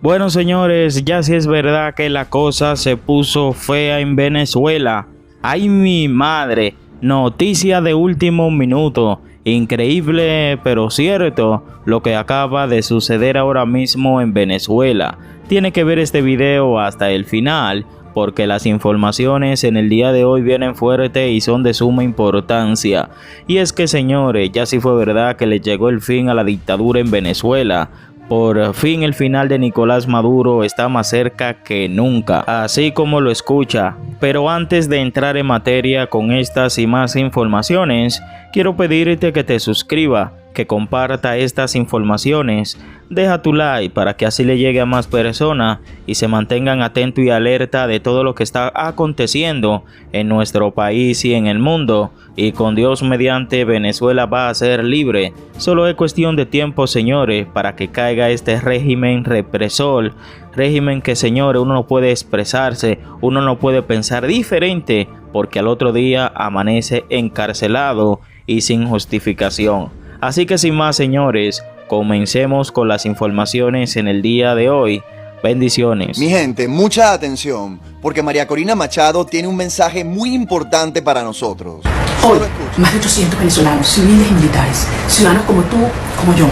Bueno, señores, ya sí es verdad que la cosa se puso fea en Venezuela. ¡Ay, mi madre! Noticia de último minuto. Increíble, pero cierto, lo que acaba de suceder ahora mismo en Venezuela. Tiene que ver este video hasta el final, porque las informaciones en el día de hoy vienen fuertes y son de suma importancia. Y es que, señores, ya sí fue verdad que le llegó el fin a la dictadura en Venezuela. Por fin el final de Nicolás Maduro está más cerca que nunca, así como lo escucha. Pero antes de entrar en materia con estas y más informaciones, quiero pedirte que te suscribas, que comparta estas informaciones, deja tu like para que así le llegue a más personas y se mantengan atentos y alerta de todo lo que está aconteciendo en nuestro país y en el mundo. Y con Dios mediante, Venezuela va a ser libre. Solo es cuestión de tiempo, señores, para que caiga este régimen represor. Régimen que, señores, uno no puede expresarse, uno no puede pensar diferente, porque al otro día amanece encarcelado y sin justificación. Así que sin más, señores, comencemos con las informaciones en el día de hoy. Bendiciones. Mi gente, mucha atención, porque María Corina Machado tiene un mensaje muy importante para nosotros. Hoy, más de 800 venezolanos, civiles y militares, ciudadanos como tú, como yo,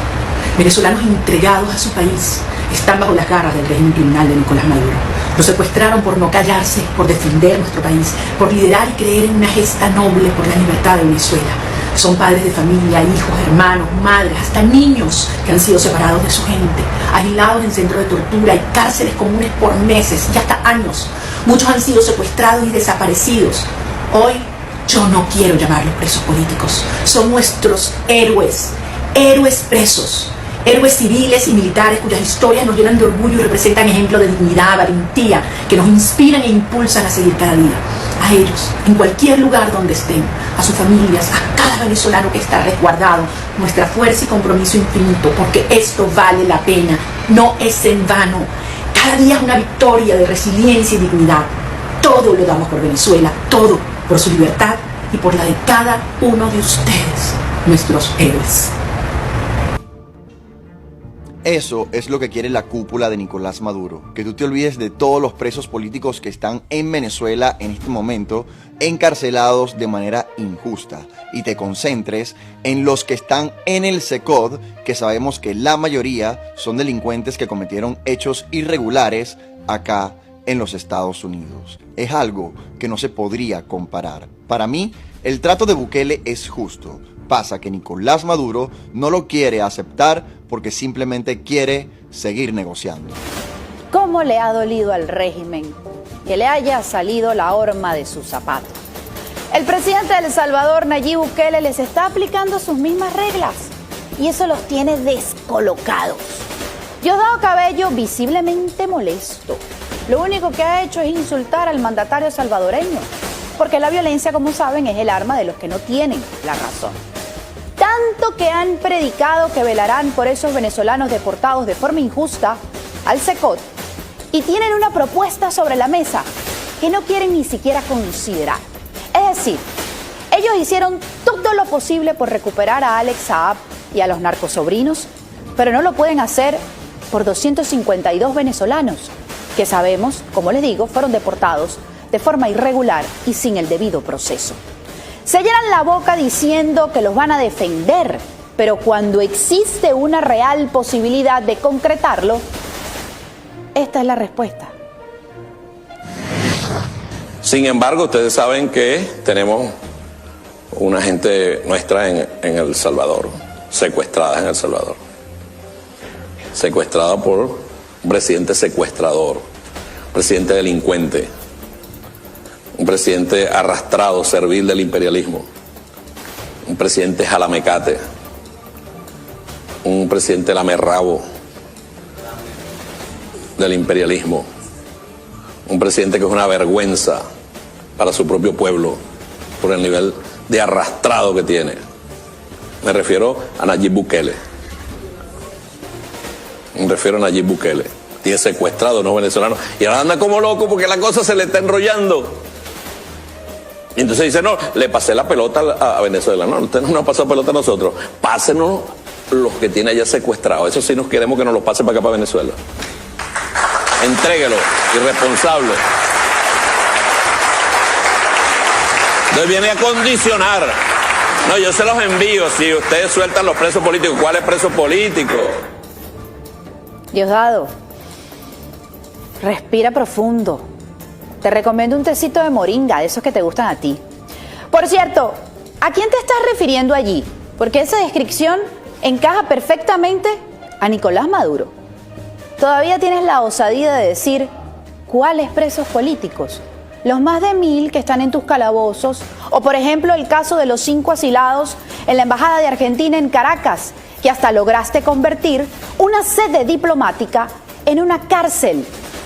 venezolanos entregados a su país, están bajo las garras del régimen criminal de Nicolás Maduro. Los secuestraron por no callarse, por defender nuestro país, por liderar y creer en una gesta noble por la libertad de Venezuela. Son padres de familia, hijos, hermanos, madres, hasta niños que han sido separados de su gente, aislados en centros de tortura y cárceles comunes por meses y hasta años. Muchos han sido secuestrados y desaparecidos. Hoy yo no quiero llamarlos presos políticos. Son nuestros héroes, héroes presos. Héroes civiles y militares cuyas historias nos llenan de orgullo y representan ejemplos de dignidad, valentía, que nos inspiran e impulsan a seguir cada día. A ellos, en cualquier lugar donde estén, a sus familias, a cada venezolano que está resguardado, nuestra fuerza y compromiso infinito, porque esto vale la pena, no es en vano. Cada día es una victoria de resiliencia y dignidad. Todo lo damos por Venezuela, todo por su libertad y por la de cada uno de ustedes, nuestros héroes. Eso es lo que quiere la cúpula de Nicolás Maduro, que tú te olvides de todos los presos políticos que están en Venezuela en este momento, encarcelados de manera injusta, y te concentres en los que están en el SECOD, que sabemos que la mayoría son delincuentes que cometieron hechos irregulares acá en los Estados Unidos. Es algo que no se podría comparar. Para mí, el trato de Bukele es justo. Pasa que Nicolás Maduro no lo quiere aceptar porque simplemente quiere seguir negociando. ¿Cómo le ha dolido al régimen que le haya salido la horma de sus zapatos? El presidente de El Salvador, Nayib Bukele, les está aplicando sus mismas reglas y eso los tiene descolocados. Diosdado Cabello, visiblemente molesto, lo único que ha hecho es insultar al mandatario salvadoreño, porque la violencia, como saben, es el arma de los que no tienen la razón. Tanto que han predicado que velarán por esos venezolanos deportados de forma injusta al SECOD y tienen una propuesta sobre la mesa que no quieren ni siquiera considerar. Es decir, ellos hicieron todo lo posible por recuperar a Alex Saab y a los narcosobrinos, pero no lo pueden hacer por 252 venezolanos que sabemos, como les digo, fueron deportados de forma irregular y sin el debido proceso. Se llenan la boca diciendo que los van a defender, pero cuando existe una real posibilidad de concretarlo, esta es la respuesta. Sin embargo, ustedes saben que tenemos una gente nuestra en El Salvador, secuestrada en El Salvador. Secuestrada por un presidente secuestrador, un presidente delincuente, un presidente arrastrado, servil del imperialismo, un presidente jalamecate, un presidente lamerrabo del imperialismo, un presidente que es una vergüenza para su propio pueblo por el nivel de arrastrado que tiene. Me refiero a Nayib Bukele. Me refiero a Nayib Bukele. Tiene secuestrado a unos venezolanos y ahora anda como loco porque la cosa se le está enrollando. Y entonces dice, no, le pasé la pelota a Venezuela. No, usted no nos pasó pelota a nosotros. Pásenos los que tiene allá secuestrados. Eso sí nos queremos que nos los pase para acá, para Venezuela. Entréguelo, irresponsable. Entonces viene a condicionar. No, yo se los envío. Si ustedes sueltan los presos políticos, ¿cuáles presos políticos? Diosdado, respira profundo. Te recomiendo un tecito de moringa, de esos que te gustan a ti. Por cierto, ¿a quién te estás refiriendo allí? Porque esa descripción encaja perfectamente a Nicolás Maduro. Todavía tienes la osadía de decir cuáles presos políticos. Los más de 1000 que están en tus calabozos, o por ejemplo el caso de los 5 asilados en la Embajada de Argentina en Caracas, que hasta lograste convertir una sede diplomática en una cárcel.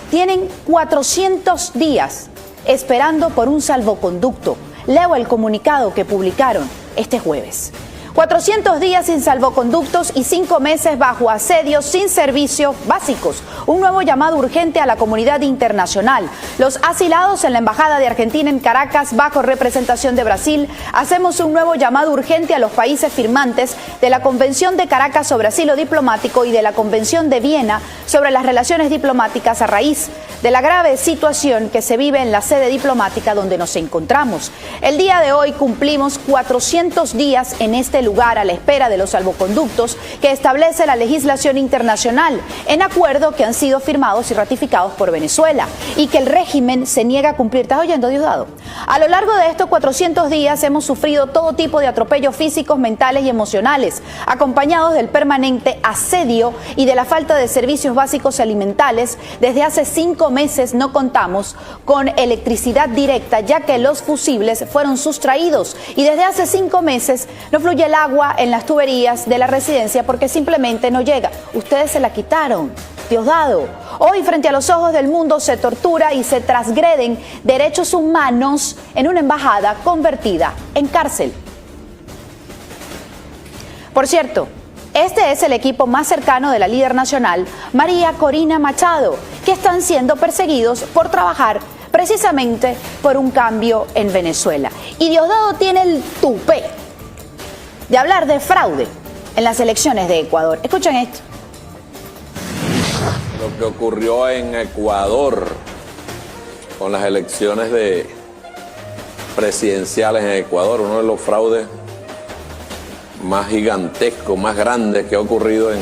Tienen 400 días esperando por un salvoconducto. Leo el comunicado que publicaron este jueves. 400 días sin salvoconductos y 5 meses bajo asedio sin servicios básicos. Un nuevo llamado urgente a la comunidad internacional. Los asilados en la Embajada de Argentina en Caracas, bajo representación de Brasil, hacemos un nuevo llamado urgente a los países firmantes de la Convención de Caracas sobre Asilo Diplomático y de la Convención de Viena sobre las relaciones diplomáticas a raíz de la grave situación que se vive en la sede diplomática donde nos encontramos. El día de hoy cumplimos 400 días en este lugar a la espera de los salvoconductos que establece la legislación internacional en acuerdo que han sido firmados y ratificados por Venezuela y que el régimen se niega a cumplir. ¿Estás oyendo, Diosdado? A lo largo de estos 400 días hemos sufrido todo tipo de atropellos físicos, mentales y emocionales, acompañados del permanente asedio y de la falta de servicios básicos alimentales. Desde hace 5 meses no contamos con electricidad directa, ya que los fusibles fueron sustraídos, y desde hace 5 meses no fluye el agua en las tuberías de la residencia porque simplemente no llega. Ustedes se la quitaron, Diosdado. Hoy, frente a los ojos del mundo, se tortura y se transgreden derechos humanos en una embajada convertida en cárcel. Por cierto, este es el equipo más cercano de la líder nacional, María Corina Machado, que están siendo perseguidos por trabajar precisamente por un cambio en Venezuela. Y Diosdado tiene el tupé de hablar de fraude en las elecciones de Ecuador. Escuchen esto. Lo que ocurrió en Ecuador con las elecciones presidenciales en Ecuador, uno de los fraudes más gigantescos, más grandes que ha ocurrido en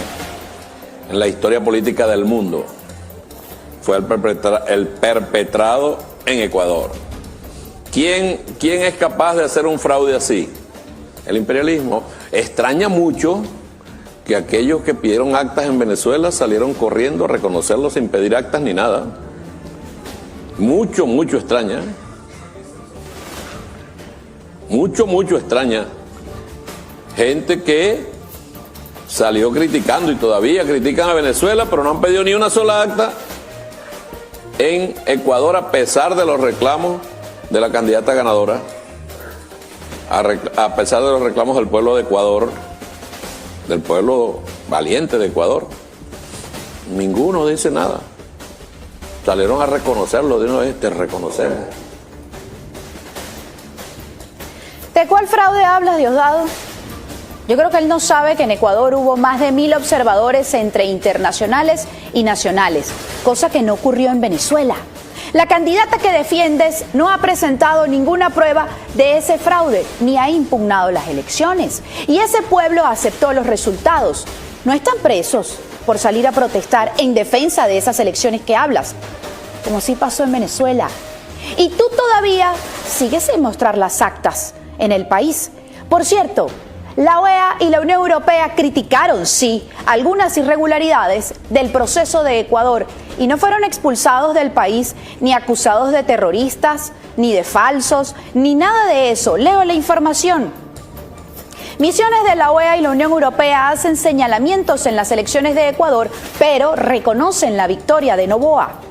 la historia política del mundo, fue el perpetrado en Ecuador. ¿Quién es capaz de hacer un fraude así? El imperialismo. Extraña mucho que aquellos que pidieron actas en Venezuela salieron corriendo a reconocerlos sin pedir actas ni nada. Mucho extraña. Mucho extraña. Gente que salió criticando y todavía critican a Venezuela, pero no han pedido ni una sola acta en Ecuador, a pesar de los reclamos de la candidata ganadora, a pesar de los reclamos del pueblo de Ecuador, del pueblo valiente de Ecuador. Ninguno dice nada. Salieron a reconocerlo de una vez. Te reconocemos. ¿De cuál fraude hablas, Diosdado? Yo creo que él no sabe que en Ecuador hubo más de 1000 observadores entre internacionales y nacionales, cosa que no ocurrió en Venezuela. La candidata que defiendes no ha presentado ninguna prueba de ese fraude, ni ha impugnado las elecciones. Y ese pueblo aceptó los resultados. No están presos por salir a protestar en defensa de esas elecciones que hablas, como sí pasó en Venezuela. Y tú todavía sigues sin mostrar las actas en el país. Por cierto, la OEA y la Unión Europea criticaron, sí, algunas irregularidades del proceso de Ecuador y no fueron expulsados del país ni acusados de terroristas, ni de falsos, ni nada de eso. Leo la información. Misiones de la OEA y la Unión Europea hacen señalamientos en las elecciones de Ecuador, pero reconocen la victoria de Noboa.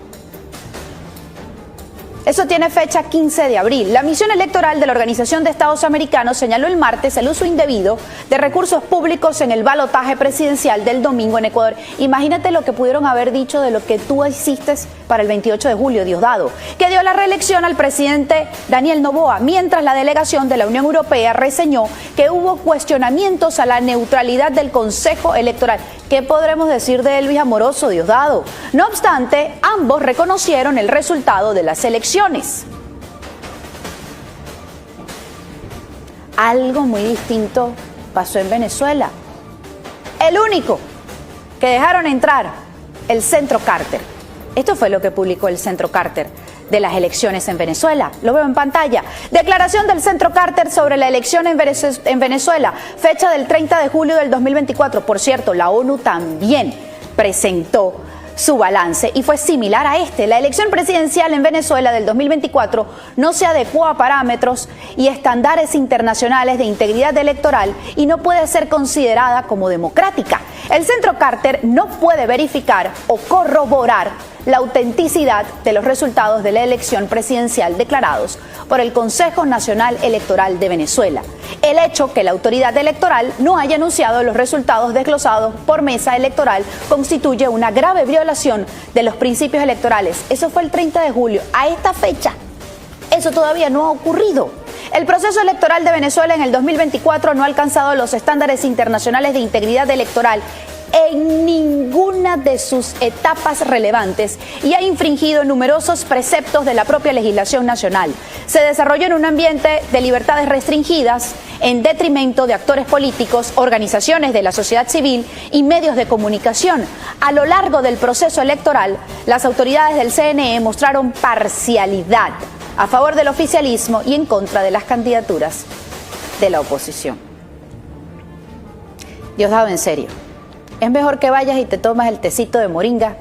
Eso tiene fecha 15 de abril. La misión electoral de la Organización de Estados Americanos señaló el martes el uso indebido de recursos públicos en el balotaje presidencial del domingo en Ecuador. Imagínate lo que pudieron haber dicho de lo que tú hiciste para el 28 de julio, Diosdado, que dio la reelección al presidente Daniel Noboa, mientras la delegación de la Unión Europea reseñó que hubo cuestionamientos a la neutralidad del Consejo Electoral. ¿qué podremos decir de Elvis Amoroso, Diosdado? No obstante, ambos reconocieron el resultado de las elecciones. Algo muy distinto pasó en Venezuela. El único que dejaron entrar, el Centro Carter. Esto fue lo que publicó el Centro Carter de las elecciones en Venezuela. Lo veo en pantalla. Declaración del Centro Carter sobre la elección en Venezuela, fecha del 30 de julio del 2024. Por cierto, la ONU también presentó su balance y fue similar a este. La elección presidencial en Venezuela del 2024 no se adecuó a parámetros y estándares internacionales de integridad electoral y no puede ser considerada como democrática. El Centro Carter no puede verificar o corroborar la autenticidad de los resultados de la elección presidencial declarados por el Consejo Nacional Electoral de Venezuela. El hecho que la autoridad electoral no haya anunciado los resultados desglosados por mesa electoral constituye una grave violación de los principios electorales. Eso fue el 30 de julio. A esta fecha, eso todavía no ha ocurrido. El proceso electoral de Venezuela en el 2024 no ha alcanzado los estándares internacionales de integridad electoral en ninguna de sus etapas relevantes y ha infringido numerosos preceptos de la propia legislación nacional. Se desarrolló en un ambiente de libertades restringidas en detrimento de actores políticos, organizaciones de la sociedad civil y medios de comunicación. A lo largo del proceso electoral, las autoridades del CNE mostraron parcialidad a favor del oficialismo y en contra de las candidaturas de la oposición. Diosdado, en serio. Es mejor que vayas y te tomas el tecito de moringa.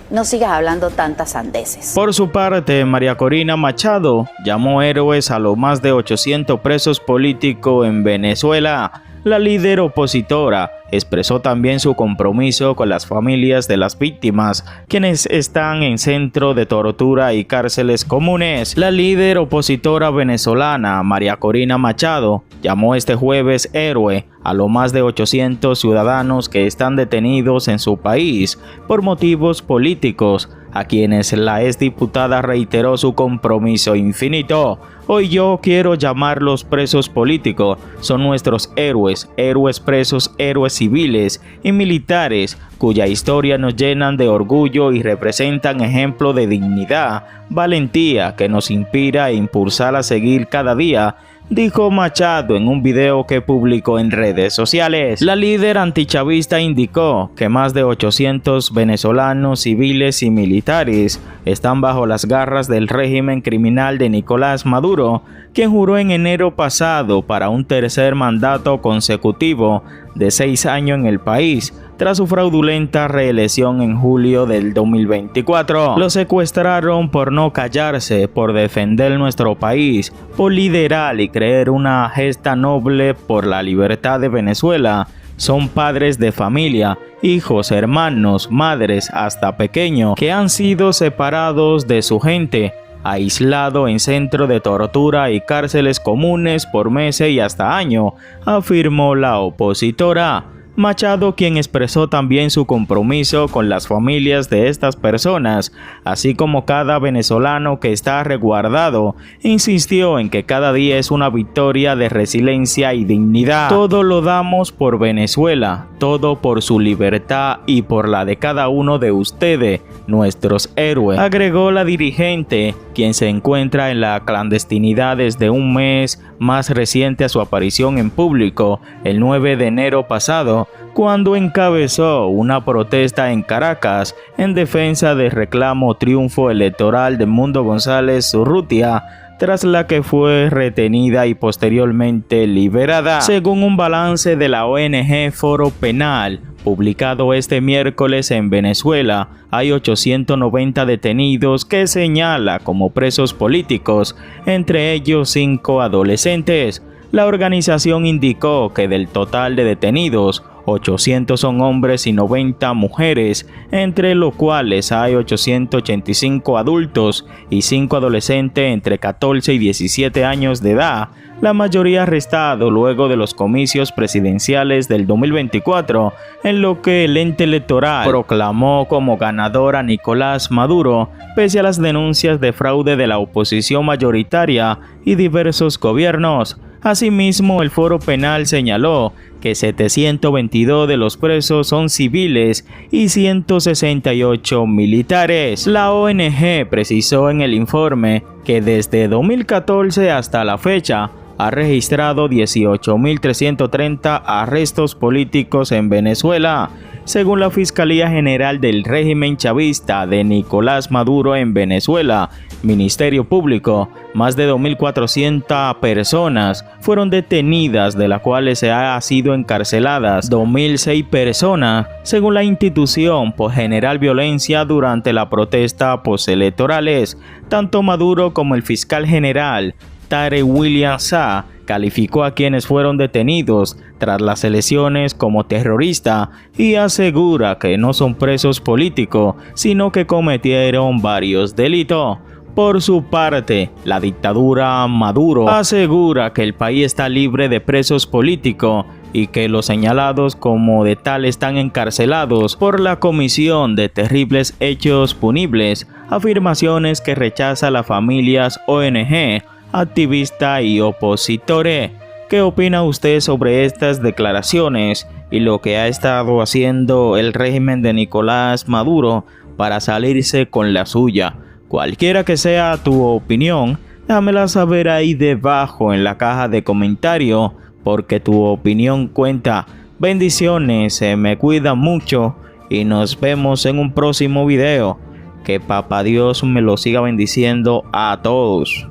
No sigas hablando tantas sandeces. Por su parte, María Corina Machado llamó héroes a los más de 800 presos políticos en Venezuela. La líder opositora expresó también su compromiso con las familias de las víctimas, quienes están en centro de tortura y cárceles comunes. La líder opositora venezolana, María Corina Machado, llamó este jueves héroe a los más de 800 ciudadanos que están detenidos en su país por motivos políticos, a quienes la exdiputada reiteró su compromiso infinito. Hoy yo quiero llamarlos presos políticos, son nuestros héroes, héroes presos, héroes civiles y militares, cuya historia nos llenan de orgullo y representan ejemplo de dignidad, valentía que nos inspira e impulsar a seguir cada día, dijo Machado en un video que publicó en redes sociales. La líder antichavista indicó que más de 800 venezolanos civiles y militares están bajo las garras del régimen criminal de Nicolás Maduro, quien juró en enero pasado para un tercer mandato consecutivo de 6 años en el país, tras su fraudulenta reelección en julio del 2024. Lo secuestraron por no callarse, por defender nuestro país, por liderar y creer una gesta noble por la libertad de Venezuela. Son padres de familia, hijos, hermanos, madres, hasta pequeños, que han sido separados de su gente, aislado en centros de tortura y cárceles comunes por meses y hasta años, afirmó la opositora. Machado, quien expresó también su compromiso con las familias de estas personas, así como cada venezolano que está resguardado, insistió en que cada día es una victoria de resiliencia y dignidad. Todo lo damos por Venezuela, todo por su libertad y por la de cada uno de ustedes, nuestros héroes, agregó la dirigente, quien se encuentra en la clandestinidad desde un mes más reciente a su aparición en público, el 9 de enero pasado, cuando encabezó una protesta en Caracas en defensa del reclamo triunfo electoral de Mundo González Urrutia, tras la que fue retenida y posteriormente liberada. Según un balance de la ONG Foro Penal, publicado este miércoles en Venezuela, hay 890 detenidos que señala como presos políticos, entre ellos 5 adolescentes. La organización indicó que del total de detenidos, 800 son hombres y 90 mujeres, entre los cuales hay 885 adultos y 5 adolescentes entre 14 y 17 años de edad, la mayoría arrestados luego de los comicios presidenciales del 2024, en lo que el ente electoral proclamó como ganador a Nicolás Maduro, pese a las denuncias de fraude de la oposición mayoritaria y diversos gobiernos. Asimismo, el Foro Penal señaló que 722 de los presos son civiles y 168 militares. La ONG precisó en el informe que desde 2014 hasta la fecha ha registrado 18.330 arrestos políticos en Venezuela. Según la Fiscalía General del Régimen Chavista de Nicolás Maduro en Venezuela, Ministerio Público, más de 2.400 personas fueron detenidas, de las cuales se han sido encarceladas 2.006 personas, según la institución, por generar violencia durante la protesta postelectorales. Tanto Maduro como el fiscal general Tarek William Saab calificó a quienes fueron detenidos tras las elecciones como terroristas y asegura que no son presos políticos, sino que cometieron varios delitos. Por su parte, la dictadura Maduro asegura que el país está libre de presos políticos y que los señalados como de tal están encarcelados por la comisión de terribles hechos punibles, afirmaciones que rechaza las familias ONG, activistas y opositores. ¿Qué opina usted sobre estas declaraciones y lo que ha estado haciendo el régimen de Nicolás Maduro para salirse con la suya? Cualquiera que sea tu opinión, dámela saber ahí debajo en la caja de comentarios, porque tu opinión cuenta. Bendiciones, se me cuida mucho y nos vemos en un próximo video. Que Papá Dios me lo siga bendiciendo a todos.